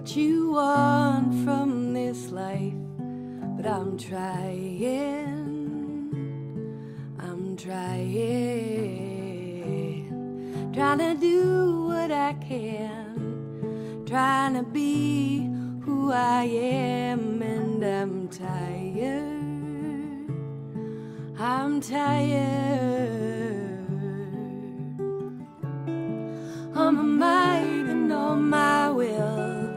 what you want from this life, but I'm trying to do what I can, trying to be who I am, and I'm tired. On my mind and on my will,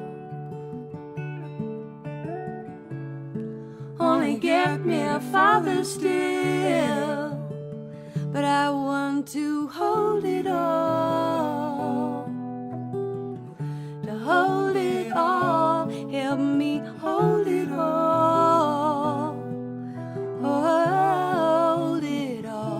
only get me a father still, but I want to hold it all, to hold it all, help me hold it all, hold it all.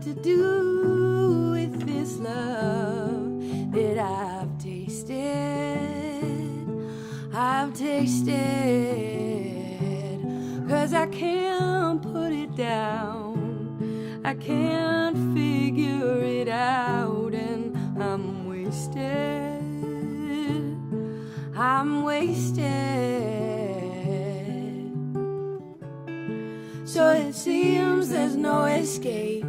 To do with this love that I've tasted, 'cause I can't put it down, I can't figure it out, and I'm wasted, so it seems there's no escape.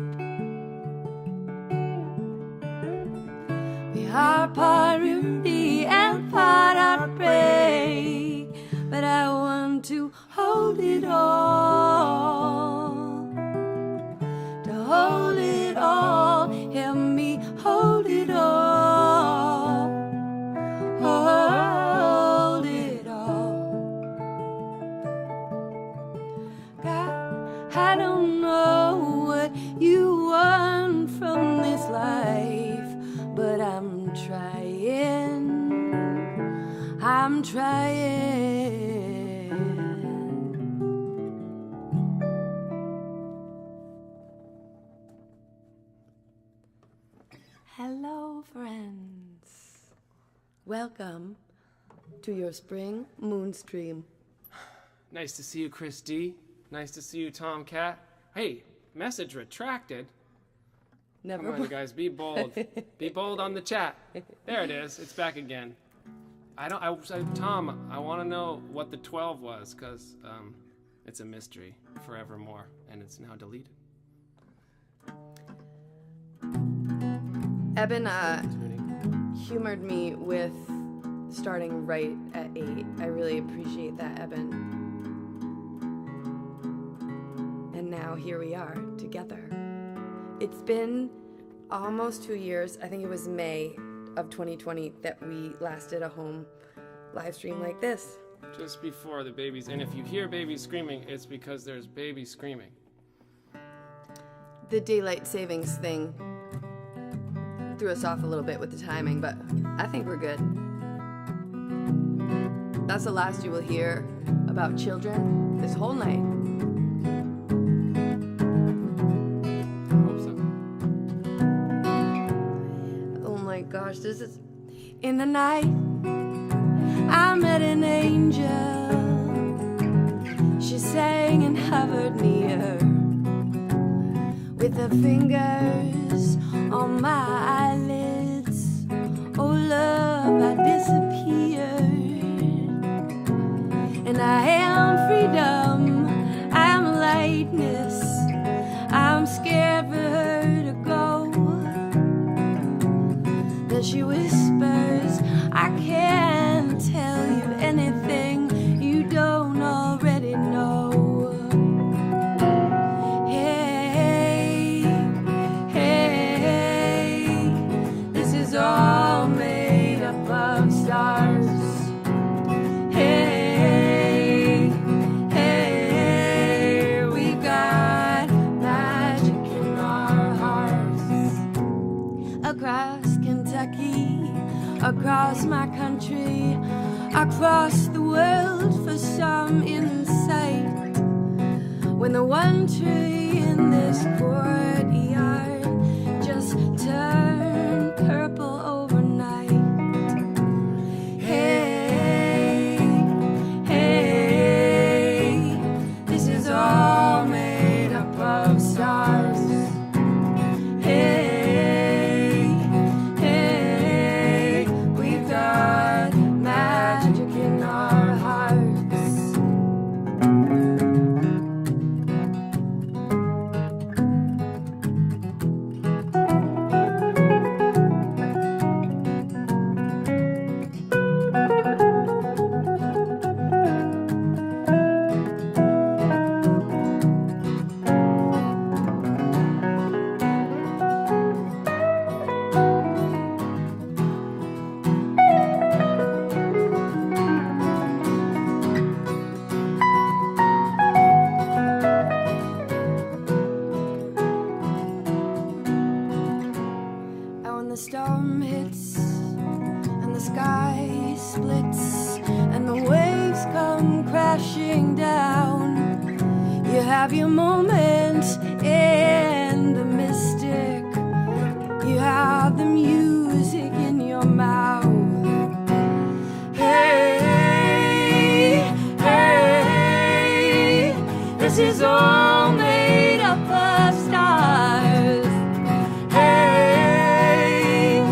Our part rudy and part heartbreak, but I want to hold it all, help me hold it all, hold it all. God, I don't know what you want from this life, but I'm trying. Hello, friends. Welcome to your spring Moonstream. Nice to see you, Chris D. Nice to see you, Tomcat. Hey, message retracted. Never Come on, you guys, be bold. Be bold on the chat. There it is. It's back again. Tom, I want to know what the 12 was, because it's a mystery forevermore, and it's now deleted. Eben humored me with starting right at 8. I really appreciate that, Eben. And now here we are, together. It's been almost 2 years. I think it was May of 2020 that we last did a home live stream like this. Just before the babies. And if you hear babies screaming, it's because there's babies screaming. The daylight savings thing threw us off a little bit with the timing, but I think we're good. That's the last you will hear about children this whole night. Gosh, this is in the night. I met an angel. She sang and hovered near, with her fingers on my eyelids. Oh, love, I disappeared. And I am freedom, I'm lightness, I'm scared for her to go. She whispers, I can't tell you anything you don't already know. Hey, hey, this is all made up of stars. Hey, hey, we got magic in our hearts. Across across my country, across the world for some insight. When the one tree in this courtyard just turned purple overnight. Hey, hey, this is all made up of stars. Hey, hey, we've got magic in our hearts. And when the storm hits and the sky splits and the waves come crashing down, you have your moment in the mystic. You have the music in your mouth. Hey, hey, this is all made up of stars. Hey,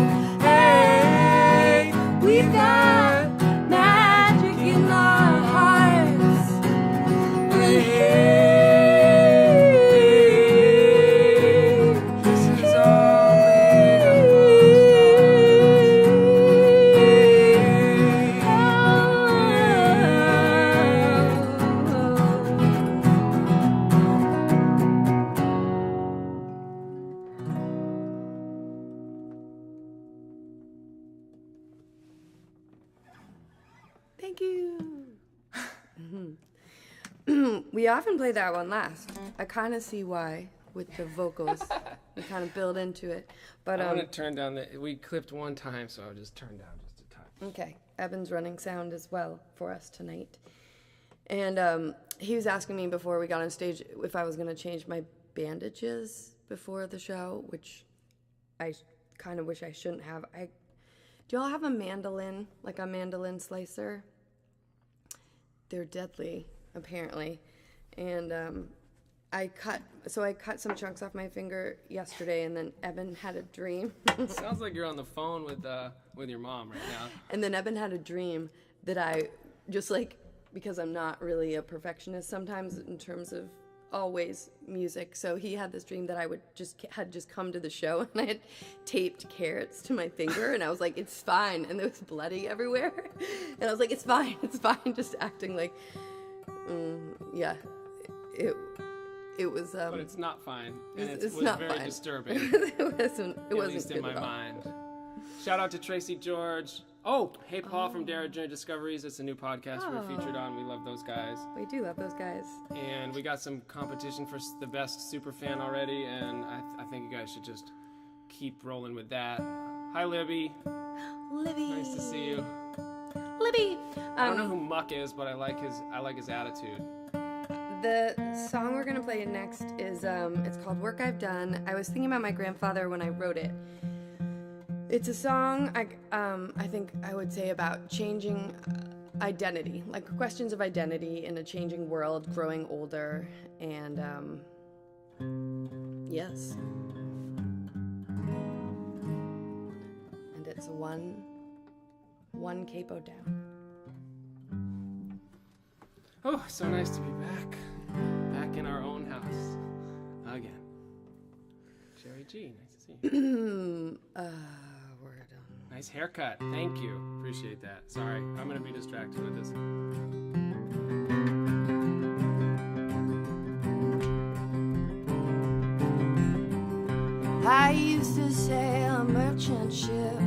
hey, we've got magic in our hearts. Hey, this is all made up Thank you. We often play that one last. I kind of see why with the vocals. We kind of build into it. But I want to turn down we clipped one time, so I'll just turn down just a touch. Okay. Evan's running sound as well for us tonight. And he was asking me before we got on stage if I was going to change my bandages before the show, which I kind of wish I shouldn't have. Do y'all have a mandolin, like a mandolin slicer? They're deadly, apparently. And I cut some chunks off my finger yesterday, and then Evan had a dream. Sounds like you're on the phone with your mom right now. And then Evan had a dream that I just because I'm not really a perfectionist sometimes in terms of always music. So he had this dream that I had just come to the show and I had taped carrots to my finger, and I was like, it's fine. And it was bloody everywhere. And I was like, it's fine, just acting like, yeah, it was. But it's not fine. And it was not very fine. disturbing. It wasn't At least in my good at all. mind. Shout out to Tracy George. Oh, hey Paul from Dara Journey Discoveries. It's a new podcast we're featured on. We love those guys. We do love those guys. And we got some competition for the best super fan already, and I think you guys should just keep rolling with that. Hi Libby. Libby. Nice to see you. Libby. I don't know who Muck is, but I like his attitude. The song we're gonna play next is it's called Work I've Done. I was thinking about my grandfather when I wrote it. It's a song I think I would say about changing identity, like questions of identity in a changing world, growing older, and yes. And it's one capo down. Oh, so nice to be back in our own house again. Sherry G, nice to see you. We're done. Nice haircut. Thank you. Appreciate that. Sorry, I'm gonna be distracted with this. I used to sail a merchant ship.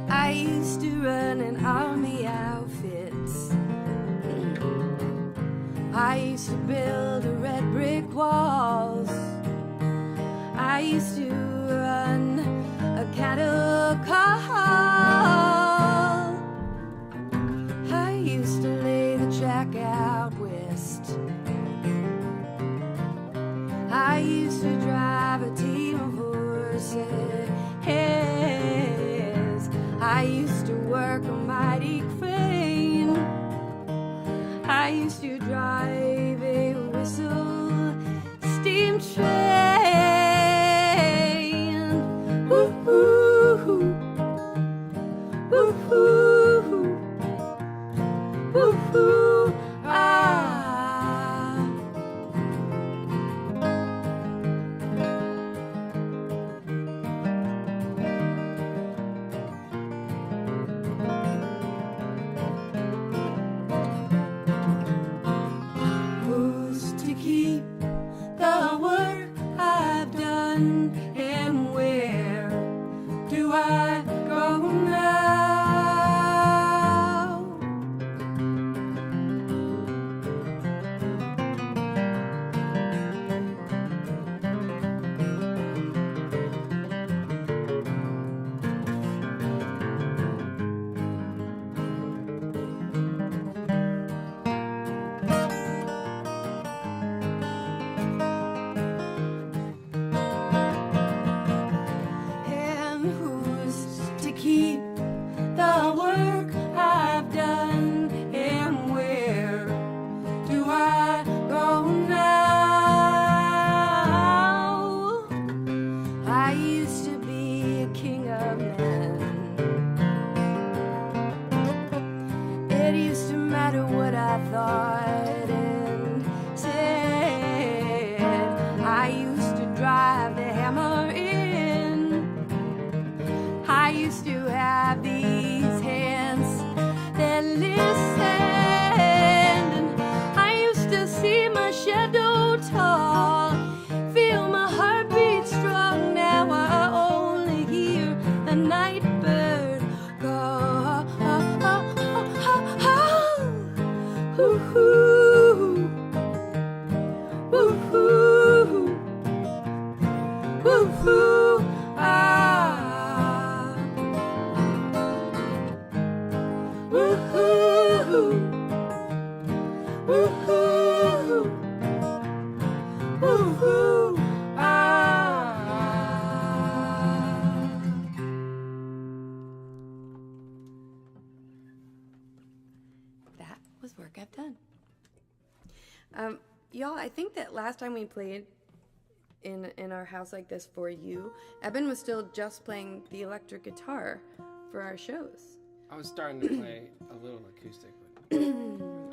I used to run an army outfits. I used to build red brick walls. I used to run a I used to work a mighty crane. I used to drive a whistle steam train. Woo-hoo, woo-hoo, woo-hoo, ah. Who's to keep the work I've done, and where do I go now? And who's to keep the work I've done, and where do I go now? I used to be a king of men. It used to matter what I thought and said. I used to drive the hammer in. I used to have these hands that listened. And I used to see my shadow tall, feel my heartbeat strong. Now I only hear a night bird go. Woo-hoo, woo-hoo, woo-hoo, ah. Woo-hoo, woo-hoo, woo-hoo, ah. That was work I've done. Y'all, I think that last time we played in our house like this for you, Eben was still just playing the electric guitar for our shows. I was starting to play a little acoustic, but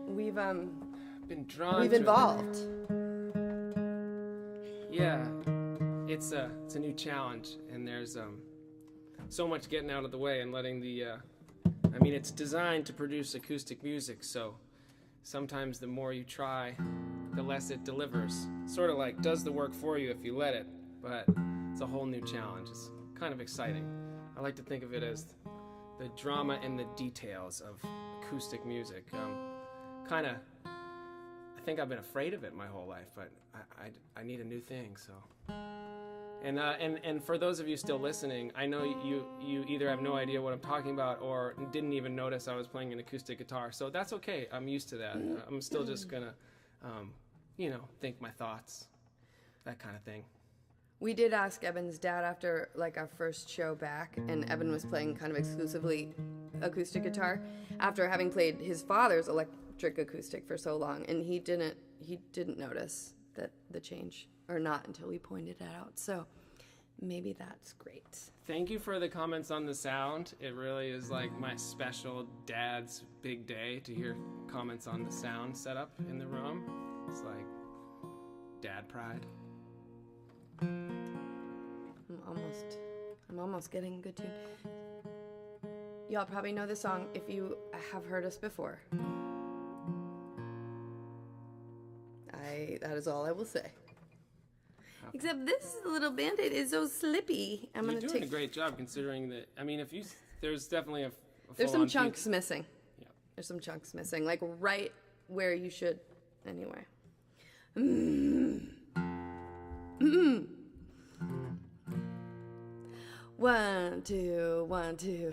We've been drawn. we've to it. evolved. Yeah, it's a new challenge, and there's so much getting out of the way and letting the. I mean, it's designed to produce acoustic music, so sometimes the more you try, the less it delivers. Sort of like does the work for you if you let it, but it's a whole new challenge. It's kind of exciting. I like to think of it as the drama and the details of acoustic music. I think I've been afraid of it my whole life, but I need a new thing. So, and for those of you still listening, I know you either have no idea what I'm talking about or didn't even notice I was playing an acoustic guitar. So that's okay. I'm used to that. I'm still just gonna, think my thoughts, that kind of thing. We did ask Eben's dad after like our first show back, and Eben was playing kind of exclusively acoustic guitar after having played his father's electric acoustic for so long, and he didn't notice that the change, or not until we pointed it out. So maybe that's great. Thank you for the comments on the sound. It really is like my special dad's big day to hear comments on the sound setup in the room. It's like dad pride. I'm almost getting a good tune. Y'all probably know this song if you have heard us before. That is all I will say. Except this little band-aid is so slippy. You're doing a great job considering that. I mean, there's definitely a there's some chunks piece missing. Yeah. There's some chunks missing, like right where you should. Anyway. One, two, 1, 2.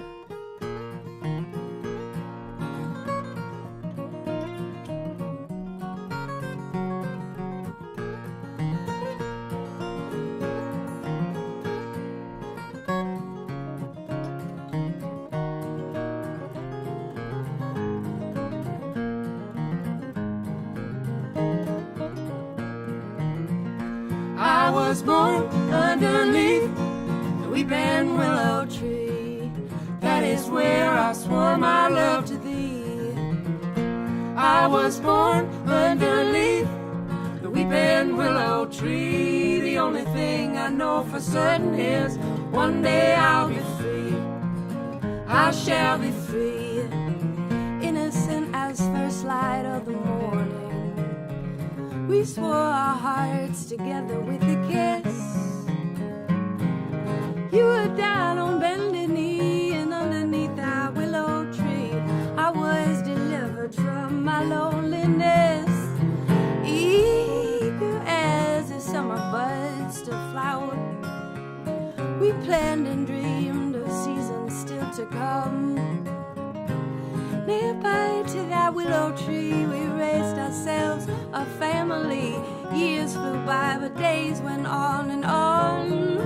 was born underneath the weeping willow tree. That is where I swore my love to thee. I was born underneath the weeping willow tree. The only thing I know for certain is one day I'll be free. I shall be free, innocent as first light of the morning. We swore our hearts together with a kiss. You were down on bended knee, and underneath that willow tree I was delivered from my loneliness. Eager as the summer buds to flower, we planned and dreamed of seasons still to come. Nearby to that willow tree we raised ourselves a family. Years flew by but days went on and on.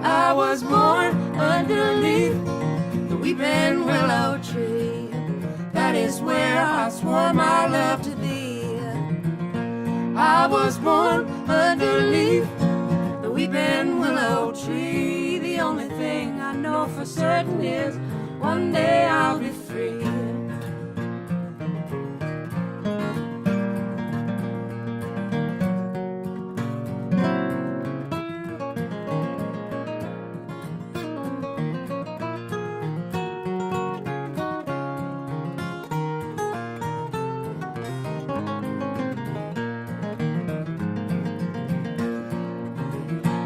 I was born underneath the weeping willow tree. That is where I swore my love to thee. I was born underneath the weeping willow tree. The only thing I know for certain is one day I'll be free.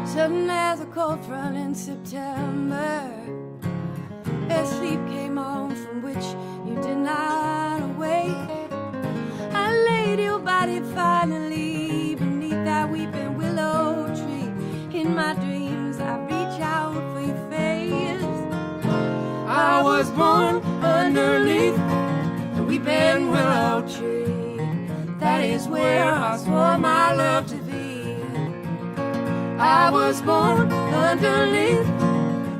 Sudden as a cold front in September, as sleep came on from which you did not awake, I laid your body finally beneath that weeping willow tree. In my dreams I reach out for your face. I was born underneath the weeping willow tree. That is where I swore my love to thee. I was born underneath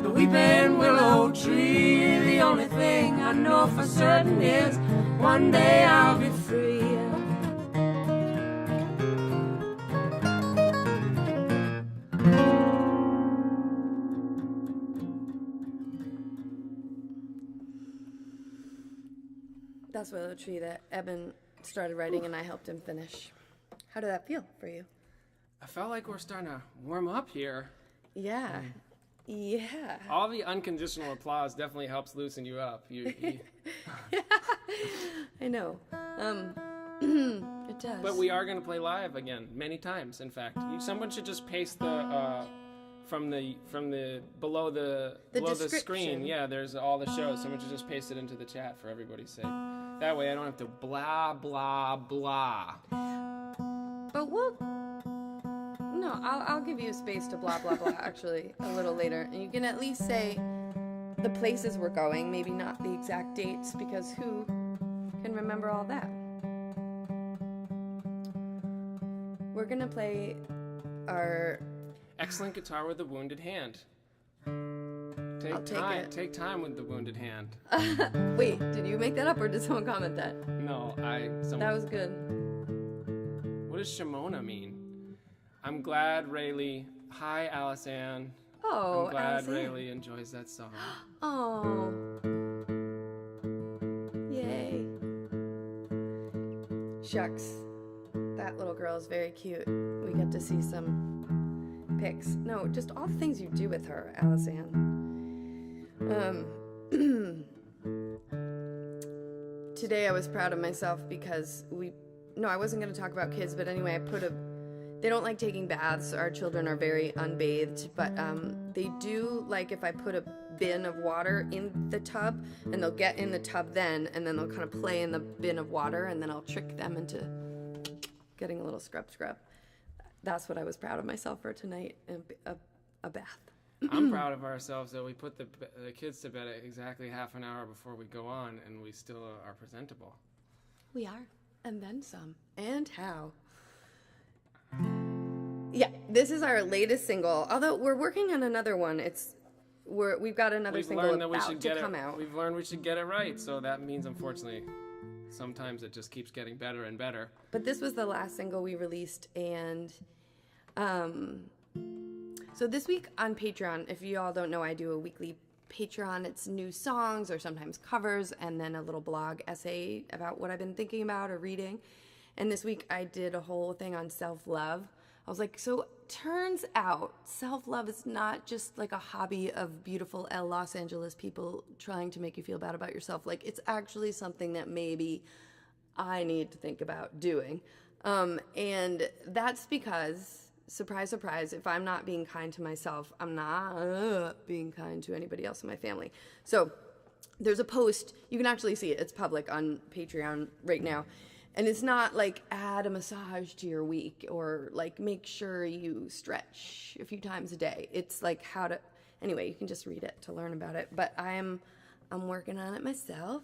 the weeping willow tree. The only thing I know for certain is one day I'll be free. That's Willow Tree that Eben started writing and I helped him finish. How did that feel for you? I felt like we're starting to warm up here. Yeah. Yeah. All the unconditional applause definitely helps loosen you up. You Yeah. I know. It does. But we are going to play live again many times. In fact, someone should just paste the from the below the screen. Yeah, there's all the shows. Someone should just paste it into the chat for everybody's sake. That way, I don't have to blah blah blah. But we'll. No, I'll give you a space to blah blah blah. Actually, a little later, and you can at least say the places we're going. Maybe not the exact dates, because who can remember all that? We're gonna play our excellent guitar with a wounded hand. Take time with the wounded hand. Wait, did you make that up or did someone comment that? No, That was good. What does Shimona mean? I'm glad Rayleigh. Hi, Alice Ann. Oh, I'm glad Alice Ann. Rayleigh enjoys that song. Oh. Yay. Shucks. That little girl is very cute. We get to see some pics. No, just all the things you do with her, Alice Ann. Today I was proud of myself because I wasn't going to talk about kids, but anyway, they don't like taking baths. Our children are very unbathed, but they do like if I put a bin of water in the tub, and they'll get in the tub then, and then they'll kind of play in the bin of water, and then I'll trick them into getting a little scrub. That's what I was proud of myself for tonight, a bath. I'm proud of ourselves that we put the kids to bed at exactly half an hour before we go on, and we still are presentable. We are, and then some. And how? Yeah, this is our latest single. Although we're working on another one. We've got another single about to come out. We've learned we should get it right, so that means, unfortunately, sometimes it just keeps getting better and better. But this was the last single we released, and So this week on Patreon, if you all don't know, I do a weekly Patreon. It's new songs or sometimes covers, and then a little blog essay about what I've been thinking about or reading. And this week I did a whole thing on self-love. I was like, so turns out self-love is not just like a hobby of beautiful Los Angeles people trying to make you feel bad about yourself. Like, it's actually something that maybe I need to think about doing. And that's because, surprise, surprise, if I'm not being kind to myself, I'm not being kind to anybody else in my family. So there's a post, you can actually see it, it's public on Patreon right now. And it's not like add a massage to your week or like make sure you stretch a few times a day. It's like how to, anyway, you can just read it to learn about it. But I'm working on it myself.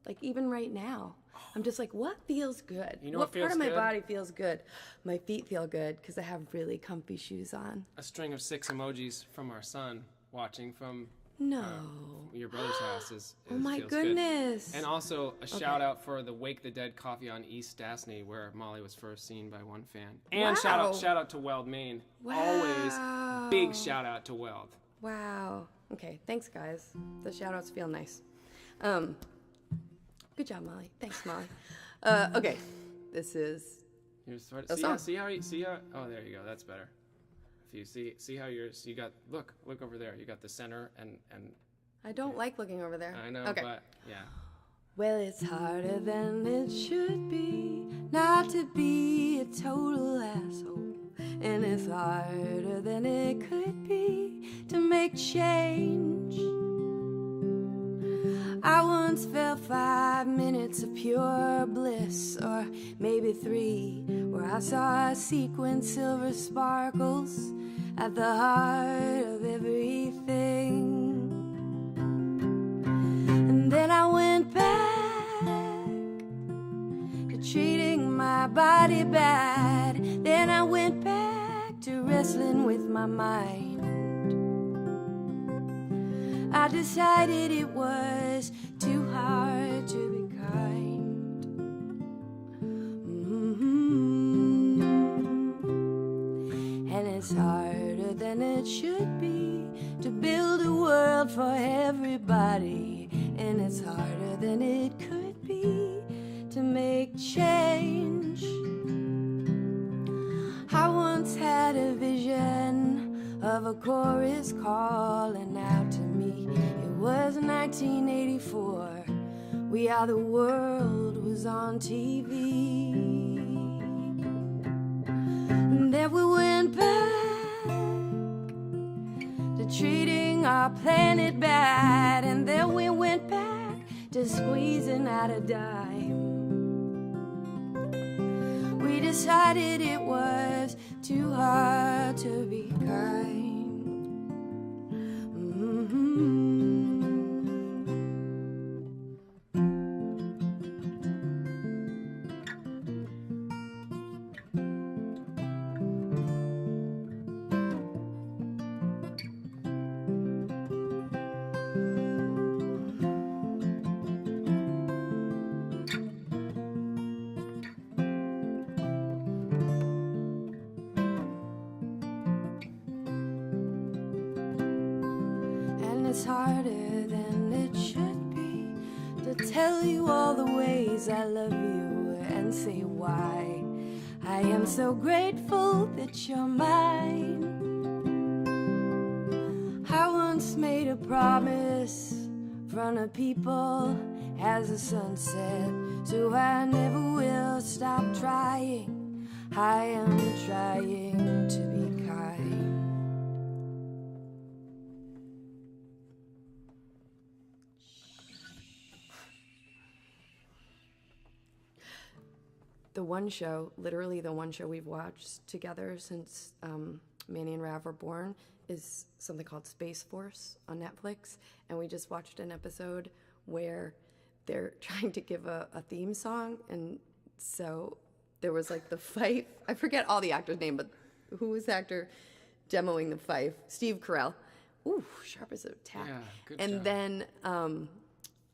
Like even right now, I'm just like, what feels good? You know what feels part of my good? body feels good? My feet feel good because I have really comfy shoes on. A string of 6 emojis from our son watching from No. Your brother's house is Oh my feels goodness. Good. And also a shout out for the Wake the Dead coffee on East Stastney, where Molly was first seen by one fan. And Wow. shout out to Weld, Maine. Wow. Always big shout out to Weld. Wow. Okay, thanks guys. The shout outs feel nice. Good job, Molly. Thanks, Molly. Okay, this is You're sort a of, song. see how oh, there you go. That's better. If you see how you got look over there. You got the center and I don't like looking over there. I know, Okay. but yeah. Well, it's harder than it should be not to be a total asshole. And it's harder than it could be to make change. I once felt 5 minutes of pure bliss, or maybe 3, where I saw a sequin silver sparkles at the heart of everything. And then I went back to treating my body bad. Then I went back to wrestling with my mind. I decided it was too hard to be kind. And it's harder than it should be to build a world for everybody. And it's harder than it could be to make change. I once had a vision of a chorus calling out to me. It was 1984. We Are the World was on TV. And then we went back to treating our planet bad. And then we went back to squeezing out a dime. We decided it was too hard to be kind. It's harder than it should be to tell you all the ways I love you and say why I am so grateful that you're mine. I once made a promise in front of people as the sun set, so I never will stop trying. I am trying to be kind. The one show, literally the one show we've watched together since Manny and Rav were born, is something called Space Force on Netflix. And we just watched an episode where they're trying to give a theme song. And so there was like the fife. I forget all the actor's name, but who was the actor demoing the fife? Steve Carell. Ooh, sharp as a tack. Yeah, good and job. Then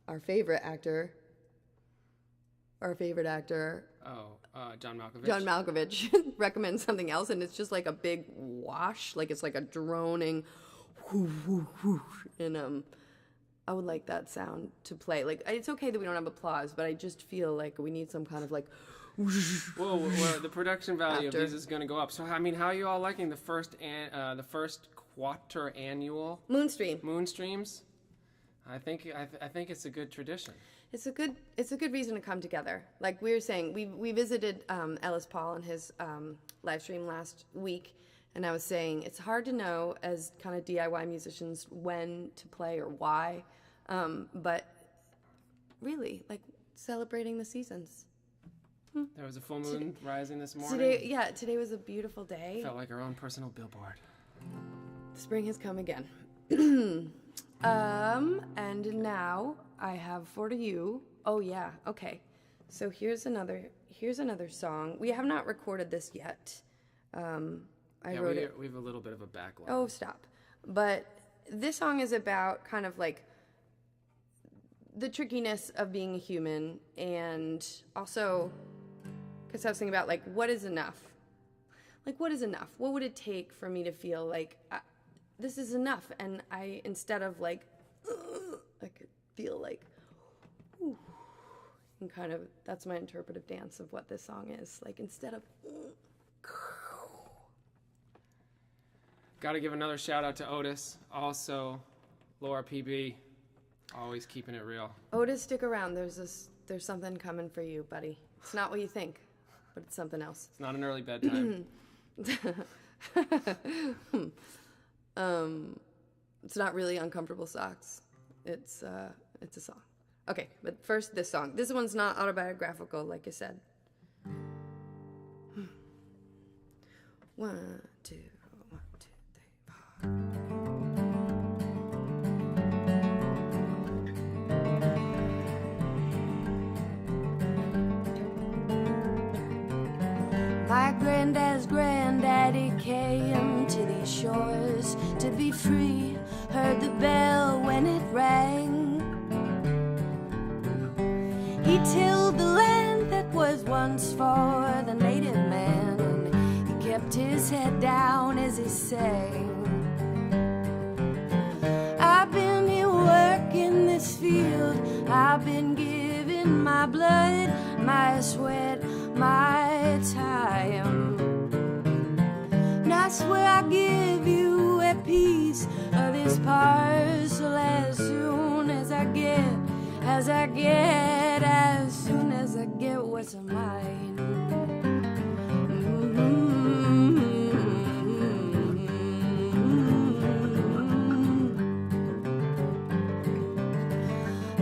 our favorite actor, John Malkovich. John Malkovich recommends something else, and it's just like a big wash, like it's like a droning whoosh, whoosh, whoosh. And I would like that sound to play. Like, it's okay that we don't have applause, but I just feel like we need some kind of like Well, the production value of these is going to go up. So, I mean, how are you all liking the first quarter annual Moonstreams? I think it's a good tradition. It's a good reason to come together. Like we were saying, we visited Ellis Paul and his live stream last week, and I was saying it's hard to know as kind of DIY musicians when to play or why, but really, like celebrating the seasons. There was a full moon rising this morning. Today was a beautiful day. Felt like our own personal billboard. Spring has come again. And now I have for you. Oh yeah, okay. So here's another song. We have not recorded this yet. I wrote it. We have a little bit of a backlog. Oh, stop. But this song is about kind of like the trickiness of being a human, and also because I was thinking about like what is enough? Like what is enough? What would it take for me to feel like this is enough? And I, instead of like, I could feel like, ooh, and kind of, that's my interpretive dance of what this song is. Like, instead of, Got to give another shout out to Otis. Also, Laura PB, always keeping it real. Otis, stick around. There's something coming for you, buddy. It's not what you think, but it's something else. It's not an early bedtime. It's not really Uncomfortable Socks. It's a song. Okay, but first this song. This one's not autobiographical, like I said. 1, 2, 1, 2, 3, 4. My granddaddy came to these shores to be free. Heard the bell when it rang. He tilled the land that was once for the native man, and he kept his head down as he sang. I've been here working this field. I've been giving my blood, my sweat, my time. And I swear I'll give you a piece of this parcel as soon as I get what's mine.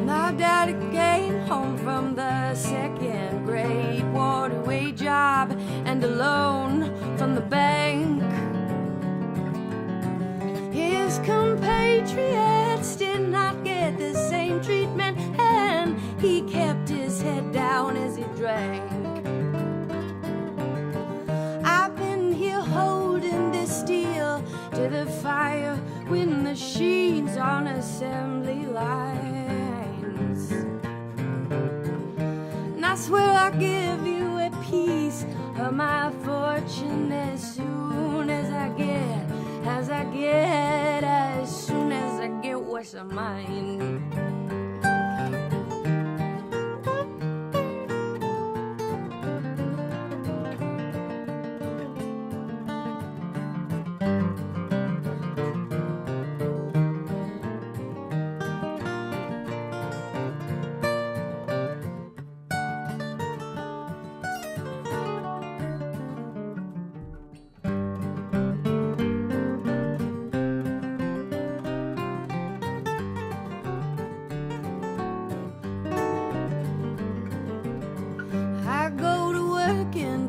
My daddy came home from the 2nd grade, waterway job and a loan from the bank. His compatriots did not get the same treatment, and he kept his head down as he drank. I've been here holding this steel to the fire with machines on assembly lines. And I swear I'll give you a piece of my fortune as soon as I get what's mine.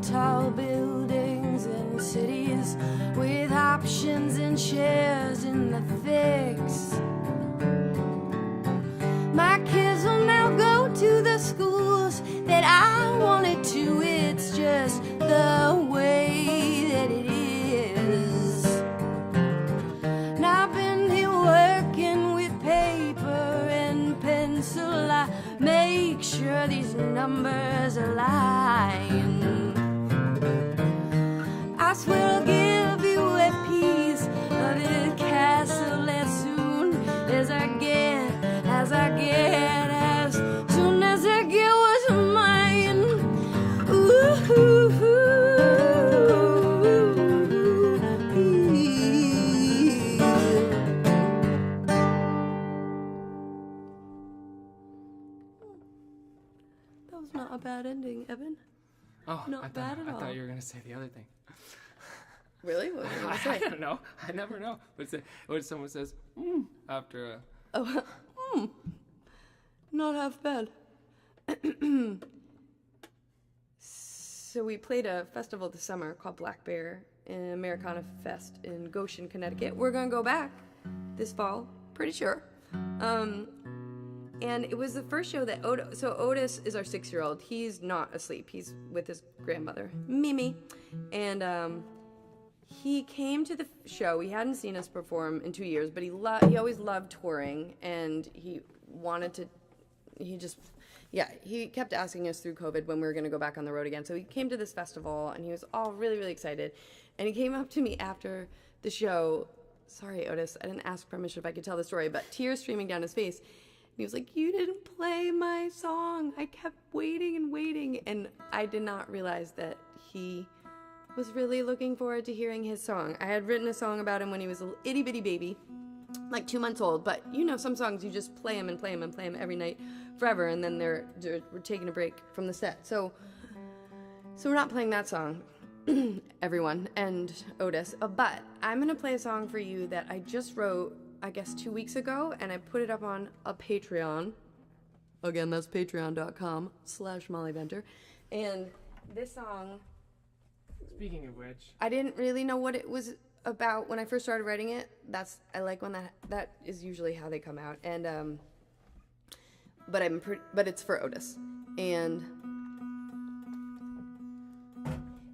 Tall buildings in cities with options and shares in the fix. My kids will now go to the schools that I wanted to. It's just the way that it is. And I've been here working with paper and pencil. I make sure sure these numbers are lying. I swear I'll give you a piece of this castle as soon as I get, as soon as I get what's mine. Ooh. That was not a bad ending, Evan. Oh, not bad at all. I thought you were going to say the other thing. Really? What were you gonna say? I don't know. I never know. When someone says, after a... Oh, not half bad. So we played a festival this summer called Black Bear in Americana Fest in Goshen, Connecticut. We're going to go back this fall, pretty sure. And it was the first show that Otis is our 6-year-old. He's not asleep. He's with his grandmother, Mimi. And he came to the show. He hadn't seen us perform in 2 years, but he always loved touring, and he wanted to, he kept asking us through COVID when we were going to go back on the road again. So he came to this festival, and he was all really, really excited. And he came up to me after the show. Sorry, Otis, I didn't ask permission if I could tell the story, but tears streaming down his face. He was like, "You didn't play my song. I kept waiting and waiting." And I did not realize that he was really looking forward to hearing his song. I had written a song about him when he was a itty bitty baby, like 2 months old. But you know, some songs you just play them and play them and play them every night forever, and then we're taking a break from the set. So we're not playing that song, everyone, and Otis. But I'm gonna play a song for you that I just wrote, I guess 2 weeks ago, and I put it up on a Patreon. Again, that's patreon.com/MollyVenter. And this song, speaking of which, I didn't really know what it was about when I first started writing it. I like when that is usually how they come out. And but it's for Otis. And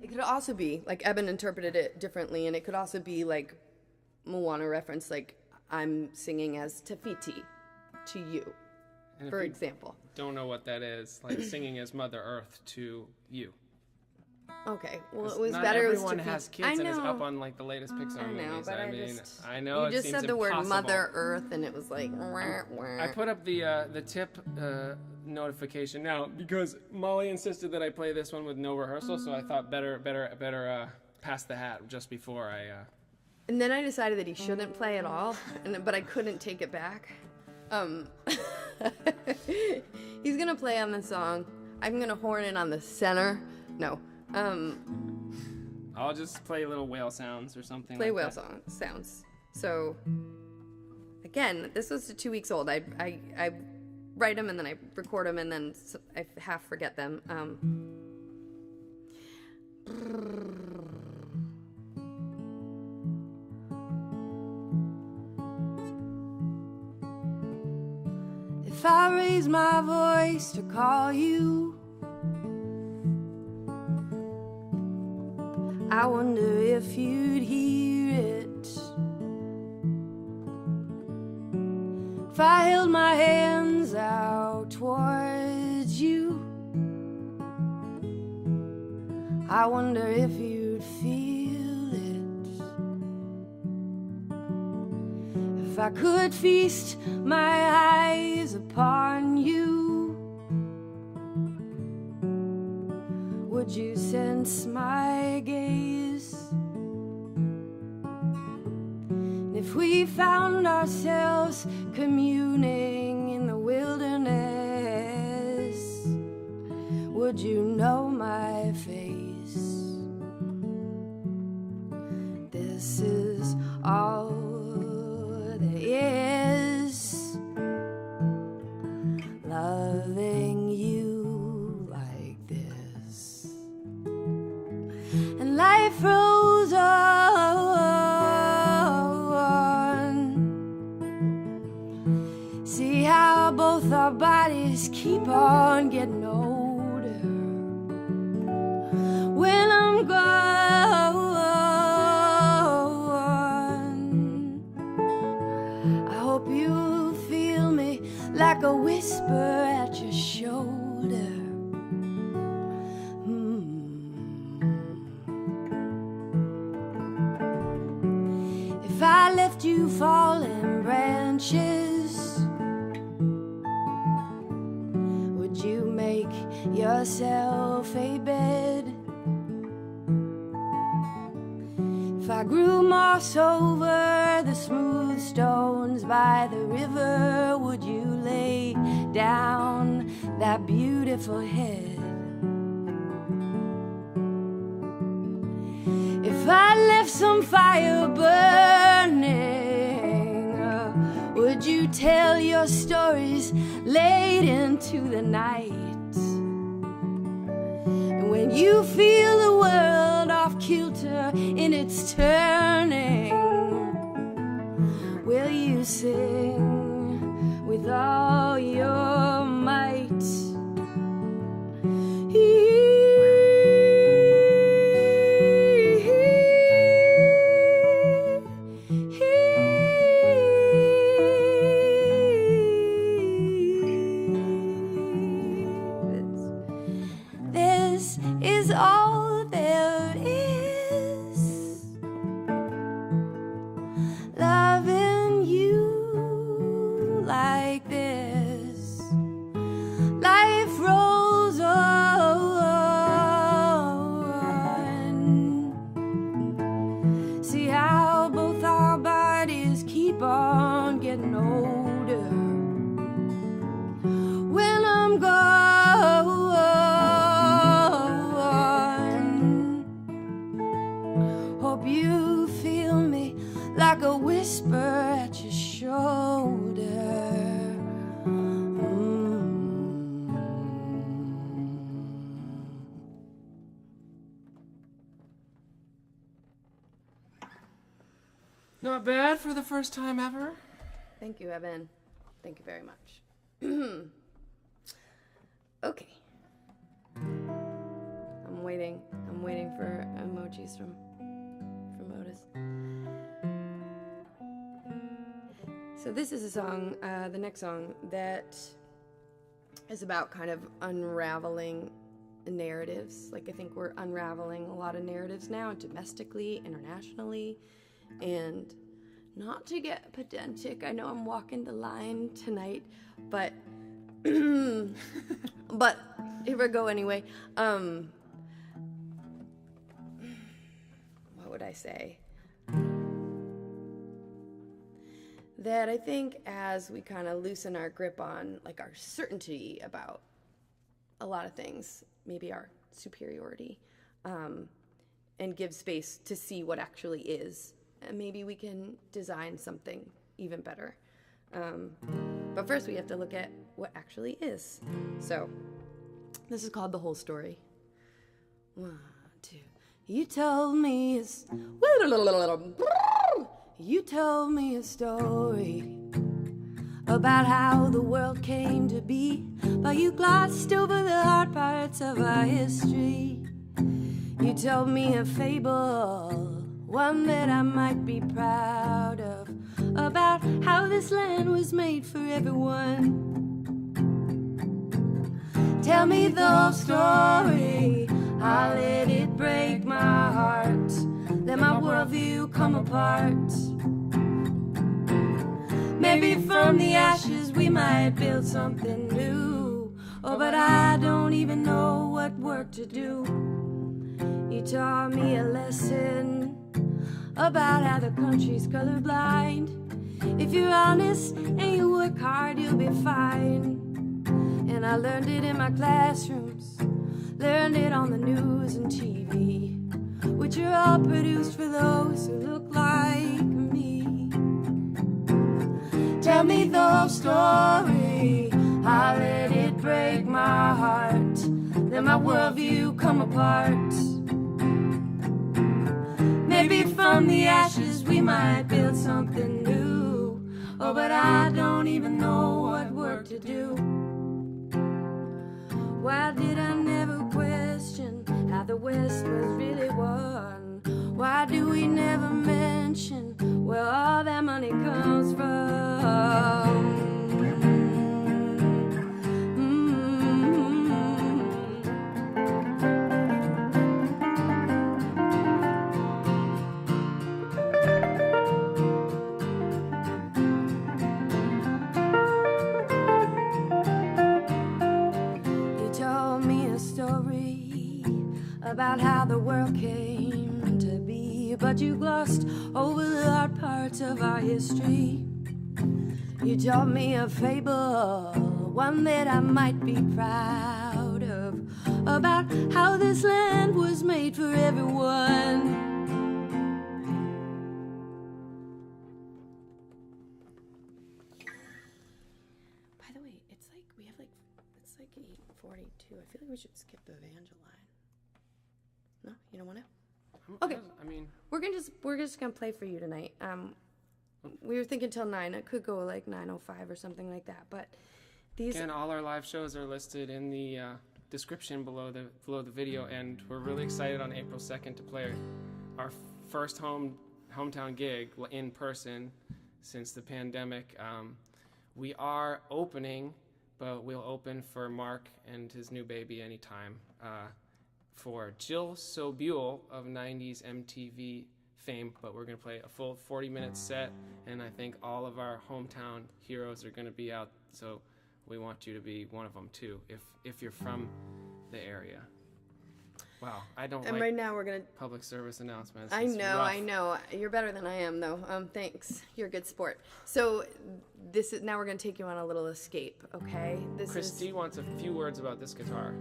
it could also be like Eben interpreted it differently, and it could also be like Moana reference, like I'm singing as Tafiti to you, and for example. Don't know what that is, like singing as Mother Earth to you. Okay, well, it was not better. Everyone has kids and is up on like the latest Pixar movies. But I know. You just said the impossible. word Mother Earth, and it was like. I put up the tip notification now because Molly insisted that I play this one with no rehearsal, so I thought better pass the hat just before I. And then I decided that he shouldn't play at all, but I couldn't take it back. He's gonna play on the song. I'm gonna horn in on the center. No. I'll just play little whale sounds or something. Play like whale sounds. So, again, this was 2 weeks old. I write them and then I record them and then I half forget them. If I raise my voice to call you, I wonder if you'd hear it. If I held my hands out towards you, I wonder if you'd feel it. If I could feast my eyes upon you, would you sense my gaze? And if we found ourselves communing in the wilderness, would you know my face? This is all there is, loving you like this. And life rolls on. See how both our bodies keep on getting older. When I'm gone, I hope you feel me like a whisper at your shoulder. If I left you falling branches, would you make yourself a bed? If I grew moss over the smooth stones by the river, would you lay down that beautiful head? If I left some fire burning, would you tell your stories late into the night? And when you feel the world off kilter in its turning, will you sing with all your might? This is all there is. Loving you like this. Life rolls on. See how both our bodies keep on getting older. When I'm gone, hope you feel me like a whisper at your shoulder. Not bad for the first time ever. Thank you, Evan. Thank you very much. Okay. I'm waiting for emojis from Otis. So this is a song, the next song, that is about kind of unraveling narratives. Like, I think we're unraveling a lot of narratives now, domestically, internationally, and not to get pedantic, I know I'm walking the line tonight, but but here we go anyway. What would I say? That I think as we kind of loosen our grip on like our certainty about a lot of things, maybe our superiority, and give space to see what actually is, and maybe we can design something even better. But first we have to look at what actually is. So this is called The Whole Story. 1, 2. You told me a story about how the world came to be, but you glossed over the hard parts of our history. You told me a fable, one that I might be proud of, about how this land was made for everyone. Tell me the whole story, I'll let it break my heart, let my worldview come apart. Maybe from the ashes we might build something new. Oh, but I don't even know what work to do. You taught me a lesson about how the country's colorblind. If you're honest and you work hard, you'll be fine. And I learned it in my classrooms, learned it on the news and TV, which are all produced for those who look like me. Tell me the whole story, I'll let it break my heart, let my worldview come apart. Maybe from the ashes we might build something new. Oh, but I don't even know what work to do. Why did I never question how the West was really won? Why do we never mention where all that money comes from? about how the world came to be, but you glossed over the hard parts of our history. You told me a fable, one that I might be proud of, about how this land was made for everyone. By the way, it's like 8:42. I feel like we should skip Evangeline. No, you don't want to? Okay. I mean, we're just gonna play for you tonight. We were thinking till 9. It could go like 9:05 or something like that. But these again, all our live shows are listed in the description below the video, and we're really excited on April 2nd to play our first hometown gig in person since the pandemic. We are opening, but we'll open for Mark and his new baby anytime. For Jill Sobule of 90s MTV fame, but we're going to play a full 40-minute set, and I think all of our hometown heroes are going to be out, so we want you to be one of them too, if you're from the area. Wow, I don't and like right now we're gonna public service announcements. I It's know, rough. I know. You're better than I am, though. Thanks. You're a good sport. So now we're gonna take you on a little escape, okay? Christy wants a few words about this guitar.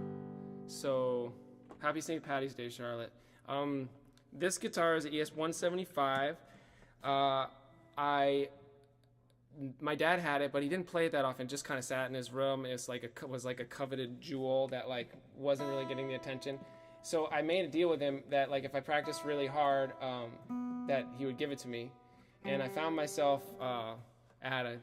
So, happy St. Patty's Day, Charlotte. This guitar is an ES-175. My dad had it, but he didn't play it that often. Just kind of sat in his room. It was like a coveted jewel that wasn't really getting the attention. So I made a deal with him that if I practiced really hard, that he would give it to me. And I found myself at a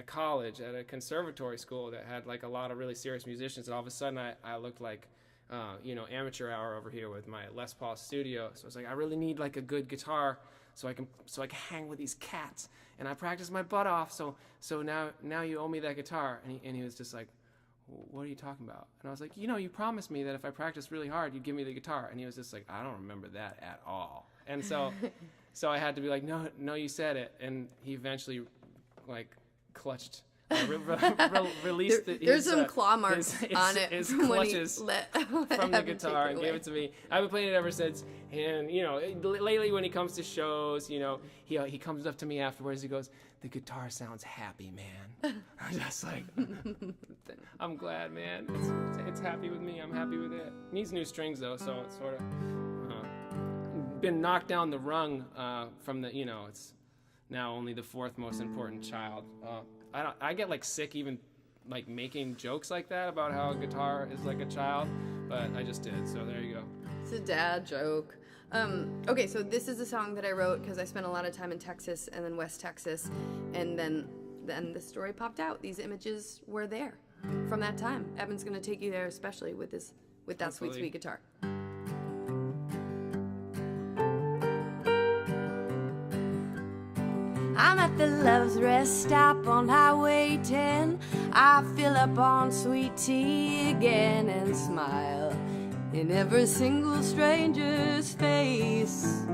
college, at a conservatory school that had a lot of really serious musicians, and all of a sudden I looked like amateur hour over here with my Les Paul Studio. So I was like, I really need a good guitar so I can hang with these cats. And I practiced my butt off. So now you owe me that guitar. And he was just like, what are you talking about? And I was like, you promised me that if I practiced really hard, you'd give me the guitar. And he was just like, I don't remember that at all. And so I had to be like, no, you said it. And he eventually clutched. Released there's some claw marks on it his from clutches from the guitar and gave it to me. I've been playing it ever since. And lately when he comes to shows, he comes up to me afterwards. He goes, "The guitar sounds happy, man." I'm just like, I'm glad, man. It's happy with me. I'm happy with it. Needs new strings though, so it's sort of been knocked down the rung from the. It's now only the 4th most important child. I get sick even making jokes like that about how a guitar is like a child, but I just did, so there you go. It's a dad joke. Okay, so this is a song that I wrote because I spent a lot of time in Texas and then West Texas, and then the story popped out. These images were there from that time. Evan's gonna take you there, especially with that Hopefully. sweet guitar. I'm at the Love's Rest stop on Highway 10. I fill up on sweet tea again and smile in every single stranger's face.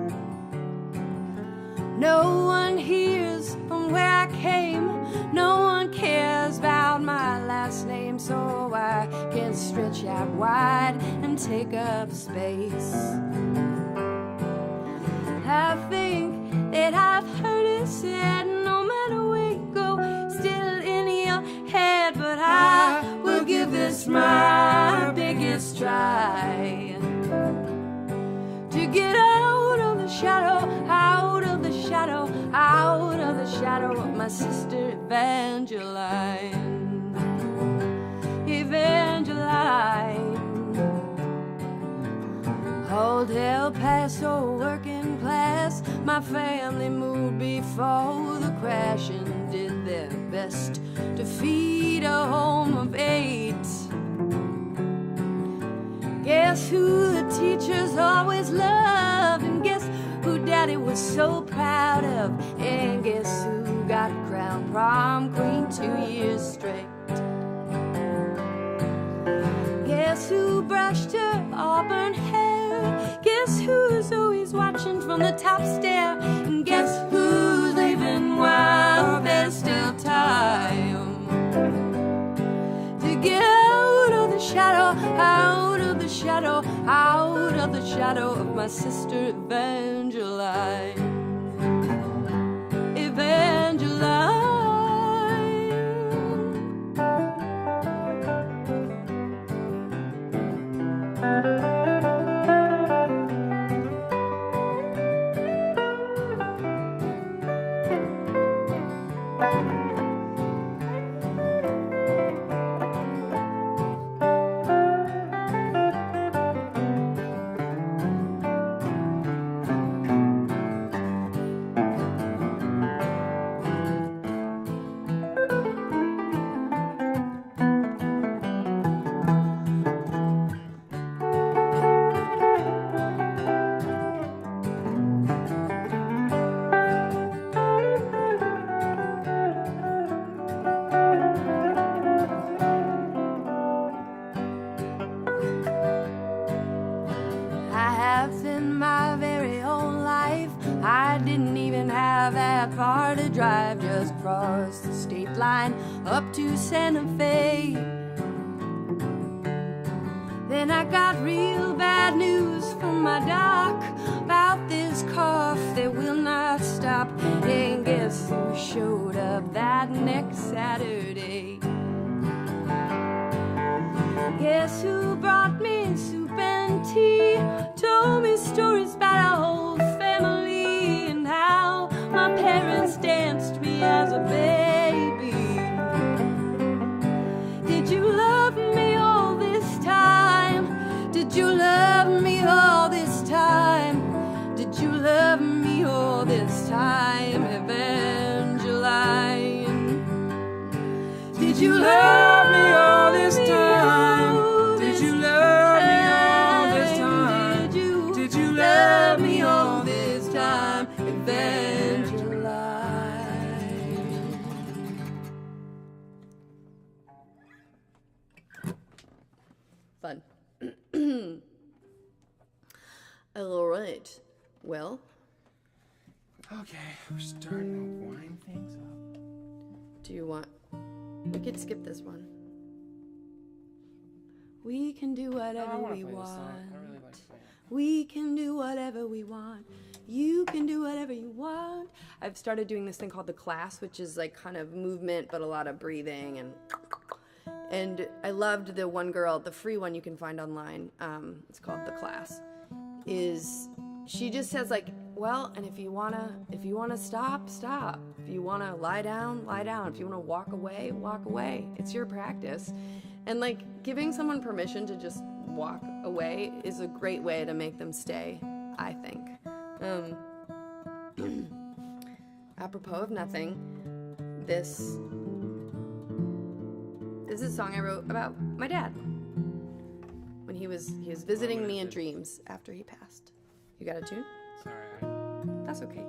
No one hears from where I came. No one cares about my last name, so I can stretch out wide and take up space. I think that I've heard it said, no matter where you go, still in your head, but I will give this my biggest try to get out of the shadow, out of the shadow, out of the shadow of my sister Evangeline. Evangeline. Old El Paso working class, my family moved before the crash and did their best to feed a home of 8. Guess who the teachers always loved, and guess who Daddy was so proud of, and guess who got crowned prom queen 2 years straight. Guess who brushed her auburn hair? Guess who's always watching from the top stair? And guess who's leaving while there's still time to get out of the shadow, out of the shadow, out shadow of my sister Evangeline. Evangeline. Up to Santa Fe. Then I got real bad news from my doc about this cough that will not stop. And guess who showed up that next Saturday? Guess who brought me soup and tea? Told me stories about our whole family and how my parents danced me as a baby. Did you love me all this time? Did you love me all this time? Did you love me all this time, Evangeline? Did you love me all this time? Did you love me all this time? Did you love me all this time, Evangeline? Fun. All right. Well. Okay, we're starting to wind things up. Do you want... We could skip this one. We can do whatever we want. I really like playing. We can do whatever we want. You can do whatever you want. I've started doing this thing called the class, which is like kind of movement, but a lot of breathing. And I loved the one girl, the free one you can find online. It's called the class. She just says like, well, and if you wanna stop, stop. If you wanna lie down, lie down. If you wanna walk away, walk away. It's your practice. And like giving someone permission to just walk away is a great way to make them stay, I think. Apropos of nothing, this is a song I wrote about my dad when he was visiting me in dreams after he passed. You got a tune? Sorry. That's okay.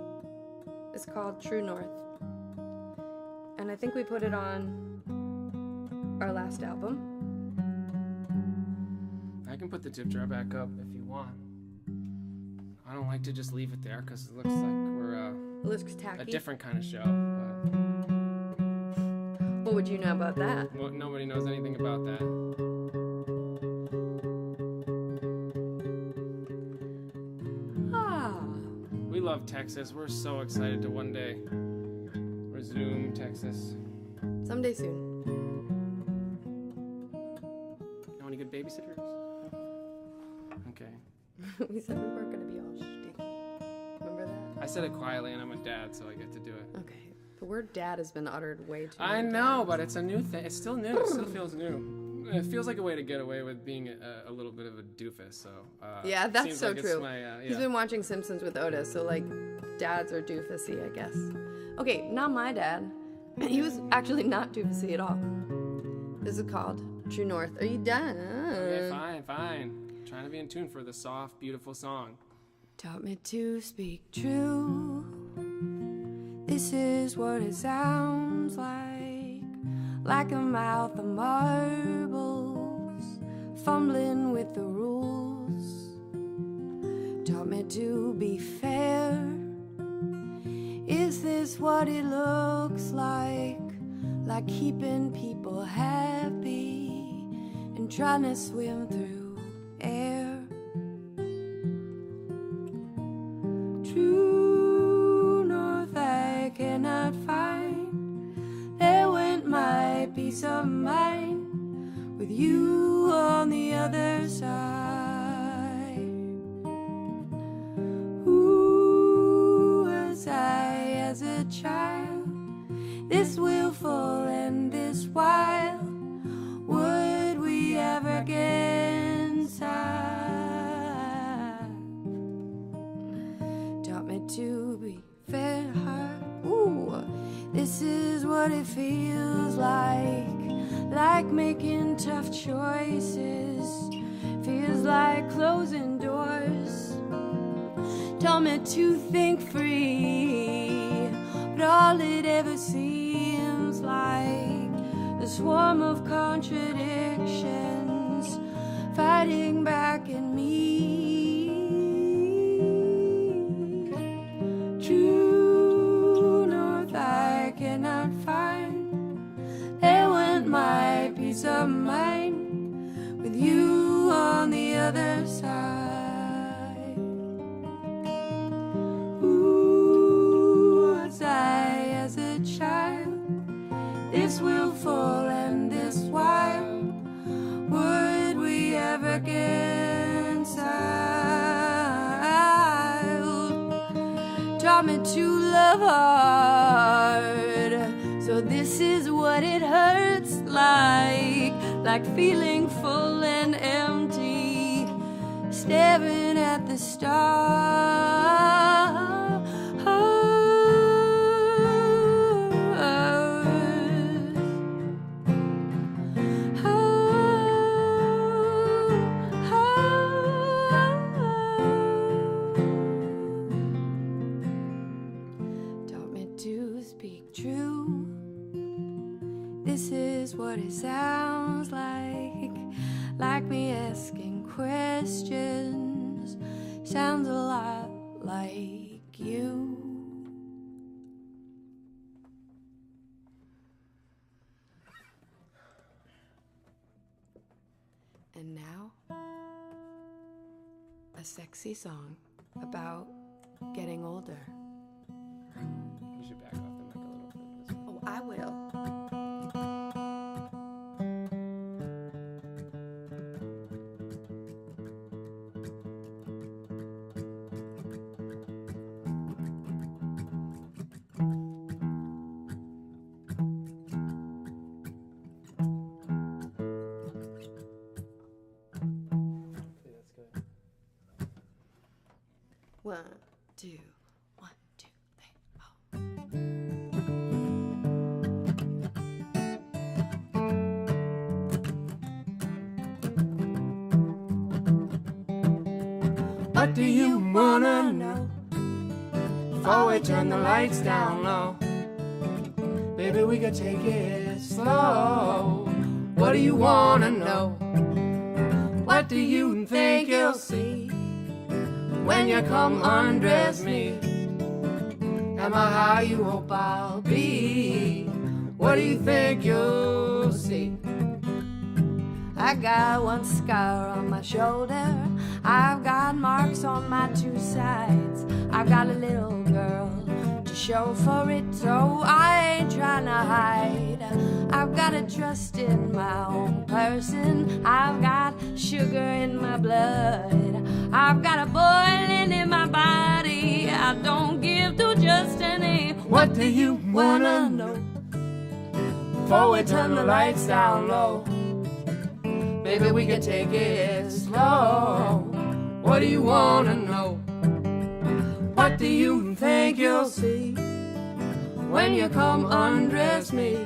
It's called True North. And I think we put it on our last album. I can put the tip jar back up if you want. I don't like to just leave it there because it looks like we're It looks tacky. a different kind of show. But What would you know about that? well, nobody knows anything about that. We love Texas. We're so excited to one day resume Texas. Someday soon. Know any good babysitters? Okay. We said we weren't going to be all shitty. Remember that? I said it quietly and I'm a dad, so I get to do it. Okay. The word dad has been uttered way too I many know, times. but it's a new thing. It's still new. It still feels new. It feels like a way to get away with being a little bit of a doofus. So yeah, that's seems so like it's true. my, He's been watching Simpsons with Otis, so like dads are doofusy, I guess. Okay, not my dad. He was actually not doofusy at all. This is called True North. Are you done? Okay, fine. Trying to be in tune for the soft, beautiful song. Taught me to speak true. This is what it sounds like a mouth of marbles, fumbling with the rules. Taught me to be fair. Is this what it looks like keeping people happy and trying to swim through air? peace of mind with you on the other side. Who was I as a child? This willful and this wild. Would we ever get inside? Taught me to be fair heart. Ooh, this is what it feels like making tough choices. Feels like closing doors. Taught me to think free, but all it ever seems like a swarm of contradictions fighting back at me. True north I cannot find. There went my peace of mind with you on the other side. Who was I as a child? This willful and this wild. Would we ever get inside? Taught me to love hard. So this is what it hurts like feeling full and empty, staring at the stars. Taught me to speak true. This is what it sounds like me asking questions. Sounds a lot like you. And now, a sexy song about getting older. You should back off the mic a little bit. Oh, I will. One, two, 1, 2, 3, 4. What do you wanna know? Before we turn the lights down low, baby, we could take it slow. What do you wanna know? What do you think you'll see when you come undress me? Am I how you hope I'll be? What do you think you'll see? I got one scar on my shoulder. I've got marks on my 2 sides. I've got a little girl to show for it, so I ain't trying to hide. I've got to trust in my own person. I've got sugar in my blood. I've got a boiling in my body. I don't give to just any. What do you wanna know? Before we turn the lights down low, baby, we can take it slow. What do you wanna know? What do you think you'll see when you come undress me?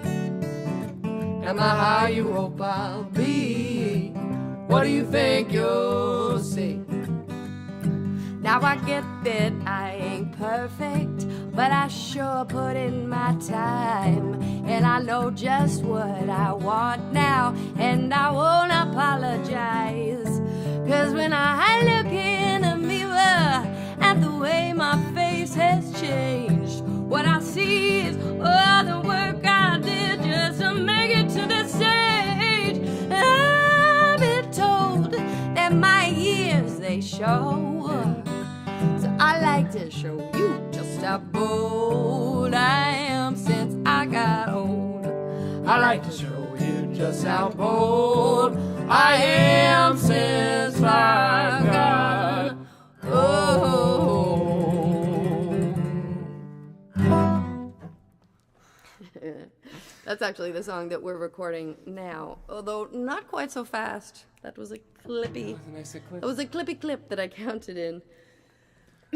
Am I how you hope I'll be? What do you think you'll see? Now I get that I ain't perfect, but I sure put in my time. And I know just what I want now, and I won't apologize. 'Cause when I look in a mirror at the way my face has changed, what I see is all the work I did just to make it to the stage. And I've been told that my years, they show. So I like to show you just how bold I am since I got old. I like to show just how bold I am since I got home. That's actually the song that we're recording now, although not quite so fast. That was a clippy. That was a clippy clip that I counted in.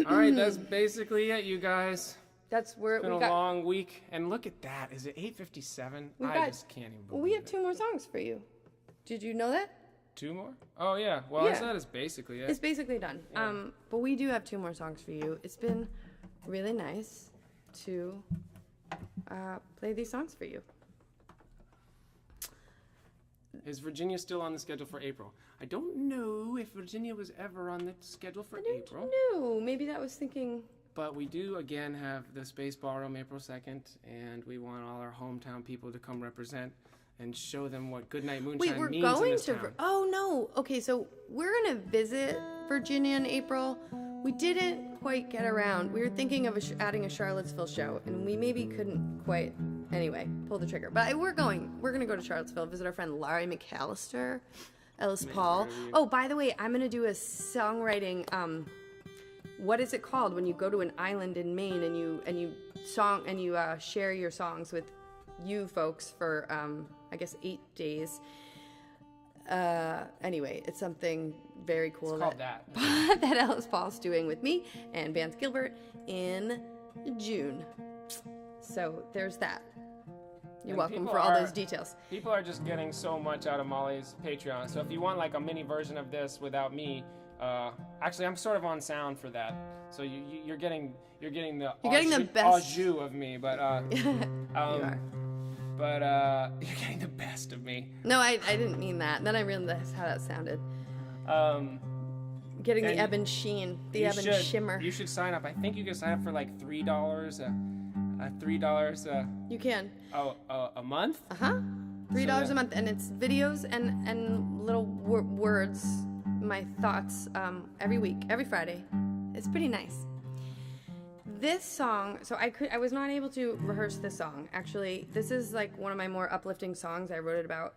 All right, that's basically it, you guys. That's where It's been a long week, and look at that. Is it 8:57? I just can't even believe we have 2 more songs for you. Did you know that? 2 more? Oh yeah. Well, I said it's basically it. It's basically done. Yeah. But we do have 2 more songs for you. It's been really nice to play these songs for you. Is Virginia still on the schedule for April? I don't know if Virginia was ever on the schedule for April. No, maybe that was thinking. But we do again have the Space Ballroom April 2nd, and we want all our hometown people to come represent and show them what Goodnight Moonshine means in this town. Oh no. Okay, so we're gonna visit Virginia in April. We didn't quite get around. We were thinking of adding a Charlottesville show, and we maybe couldn't quite. Anyway, pull the trigger. But we're going. We're gonna go to Charlottesville, visit our friend Laurie McAllister, Ellis Paul. Oh, by the way, I'm gonna do a songwriting. What is it called when you go to an island in Maine and you share your songs with you folks for I guess 8 days. Anyway, it's something very cool. It's called that. That Ellis Paul's doing with me and Vance Gilbert in June. So there's that. You're welcome for all those details. People are just getting so much out of Molly's Patreon. So if you want like a mini version of this without me, actually I'm sort of on sound for that. So you're getting the best au jus of me, but you are. But you're getting the best of me. No, I didn't mean that. Then I realized how that sounded. Getting the ebb and sheen, the ebb and shimmer. You should sign up. I think you can sign up for like $3. $3. You can. A month? $3 a month, and it's videos and little words, my thoughts, every week, every Friday. It's pretty nice. This song, so I was not able to rehearse this song. Actually, this is like one of my more uplifting songs. I wrote it about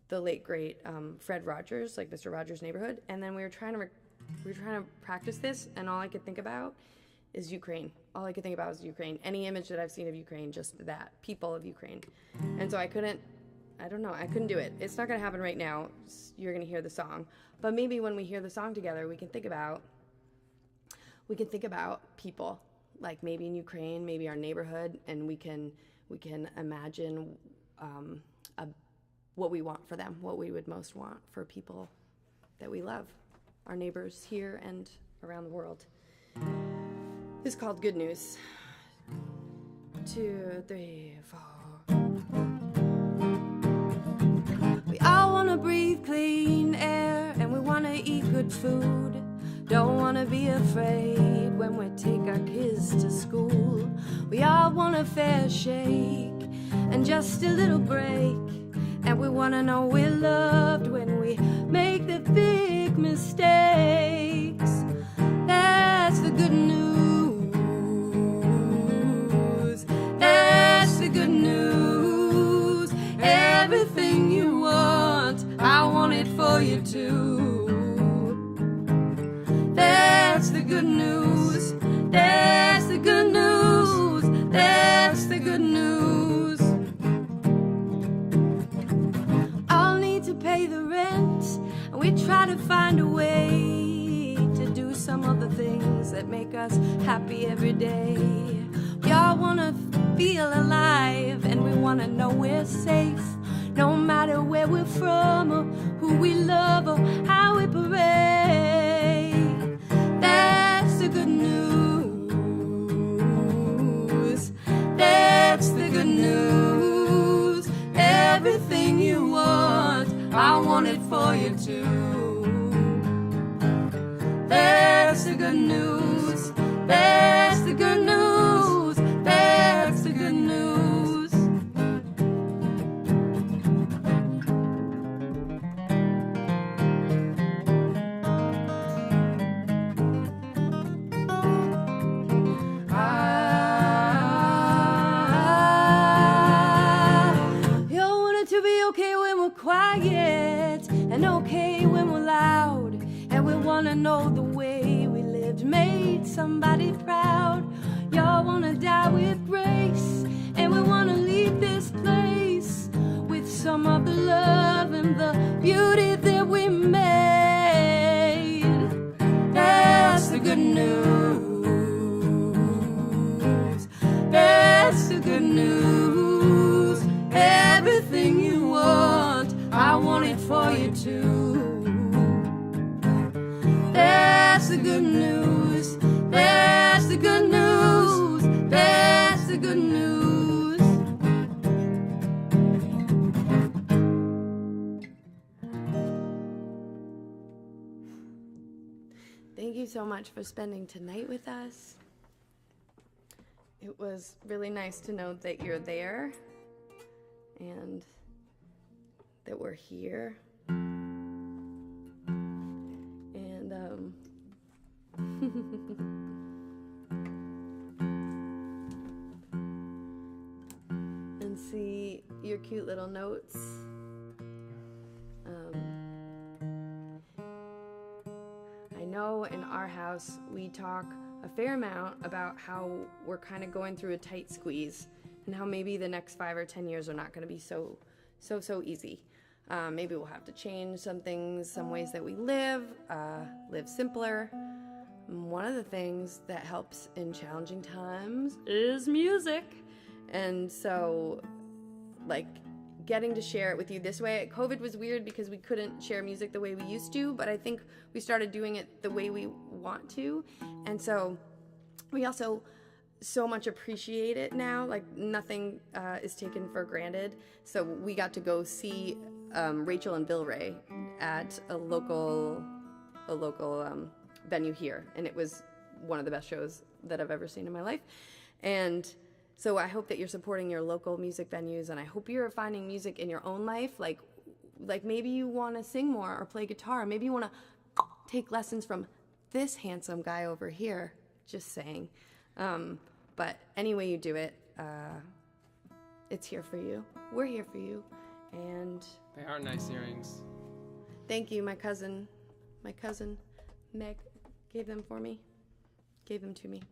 the late great Fred Rogers, like Mr. Rogers' Neighborhood, and then we were trying to practice this, and all I could think about is Ukraine. All I could think about was Ukraine. Any image that I've seen of Ukraine, just that, people of Ukraine. And so I couldn't do it. It's not gonna happen right now. You're gonna hear the song, but maybe when we hear the song together, we can think about people, like maybe in Ukraine, maybe our neighborhood, and we can imagine what we want for them, what we would most want for people that we love, our neighbors here and around the world. This is called Good News. 2, 3, 4. We all want to breathe clean air, and we want to eat good food. Don't want to be afraid when we take our kids to school. We all want a fair shake and just a little break. And we want to know we're loved when we make the big mistakes. That's the good news. That's the good news. Everything you want, I want it for you too. That's the good news. That's the good news. That's the good news. I'll need to pay the rent, and we try to find a way to do some of the things that make us happy every day. We all want to feel alive, and we want to know we're safe, no matter where we're from or who we love or how we parade. That's the good news. That's the good news. Everything you want, I want it for you too. That's the good news. That's the good news. That's the good news. You're one quiet and okay when we're loud, and we wanna know the way we lived made somebody proud. Y'all wanna die with grace, and we wanna leave this place with some of the love and the beauty that we made. That's the good news. That's the good news. Everything you want, I want it for you too. That's the good news. That's the good news. That's the good news. Thank you so much for spending tonight with us. It was really nice to know that you're there and that we're here. And and see your cute little notes. I know in our house we talk a fair amount about how we're kind of going through a tight squeeze and how maybe the next 5 or 10 years are not going to be so easy. Maybe we'll have to change some things, some ways that we live simpler. One of the things that helps in challenging times is music. And so, like, getting to share it with you this way. COVID was weird because we couldn't share music the way we used to, but I think we started doing it the way we want to. And so we also so much appreciate it now. Like, nothing is taken for granted. So we got to go see Rachel and Bill Ray at a local venue here, and it was one of the best shows that I've ever seen in my life. And so I hope that you're supporting your local music venues, and I hope you're finding music in your own life. Like maybe you want to sing more or play guitar. Maybe you want to take lessons from this handsome guy over here. Just saying. But any way you do it, it's here for you. We're here for you. And They are nice earrings. thank you, my cousin Meg gave them to me.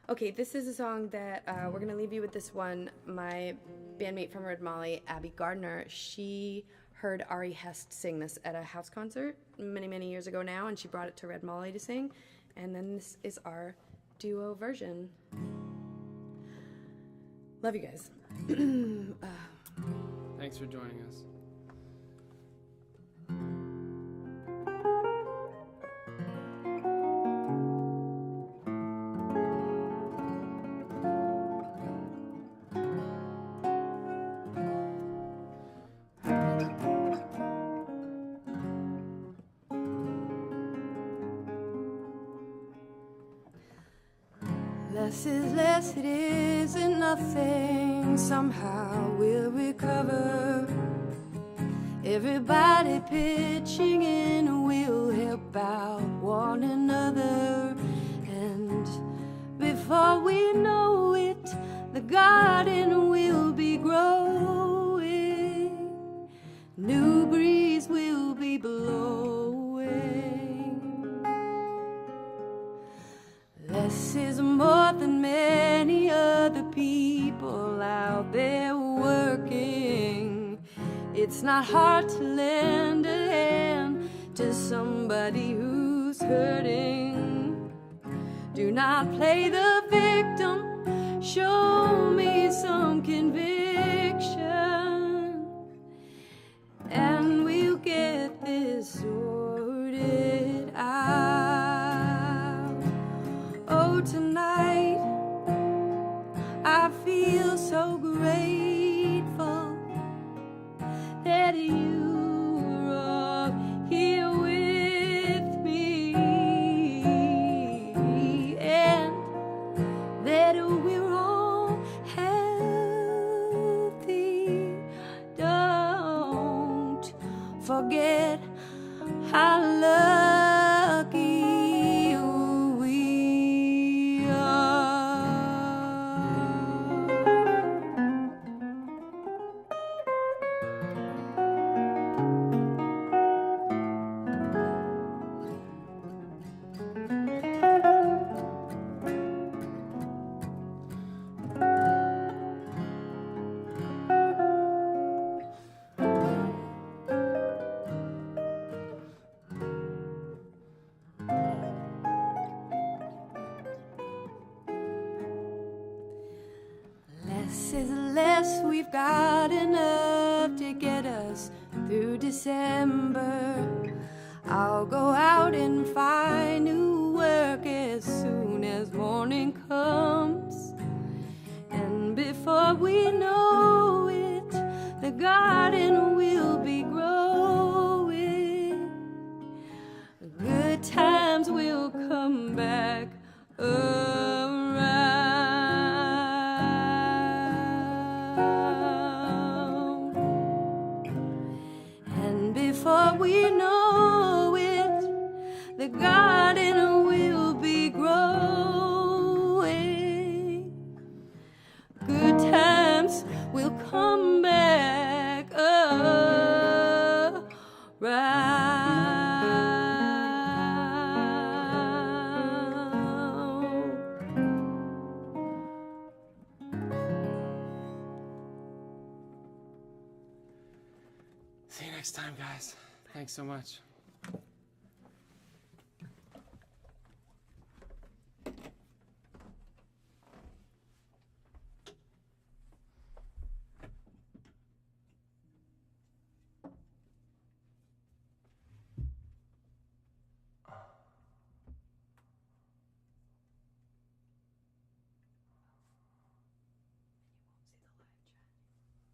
Okay, this is a song that we're going to leave you with this one. My bandmate from Red Molly, Abby Gardner, she heard Ari Hest sing this at a house concert many, many years ago now, and she brought it to Red Molly to sing. And then this is our duo version. Love you guys. Thanks for joining us. Less is less, it isn't nothing. Somehow we'll recover. Everybody pitching in, we'll help out one another. And before we know it, the garden will be growing. New breeze will be blowing. Less is more than many other people out there working. It's not hard to lend a hand to somebody who's hurting. Do not play the victim, show me some conviction, and we'll get this sorted out. Oh, tonight I feel so grateful that you're all here with me, and that we're all healthy. Don't forget got enough to get us through December. I'll go out and find new work as soon as morning comes. And before we know it, the garden will be growing. Good times will come back around. And before we know it, the garden will be growing. Good times will come back around. See you next time, guys. Thanks so much.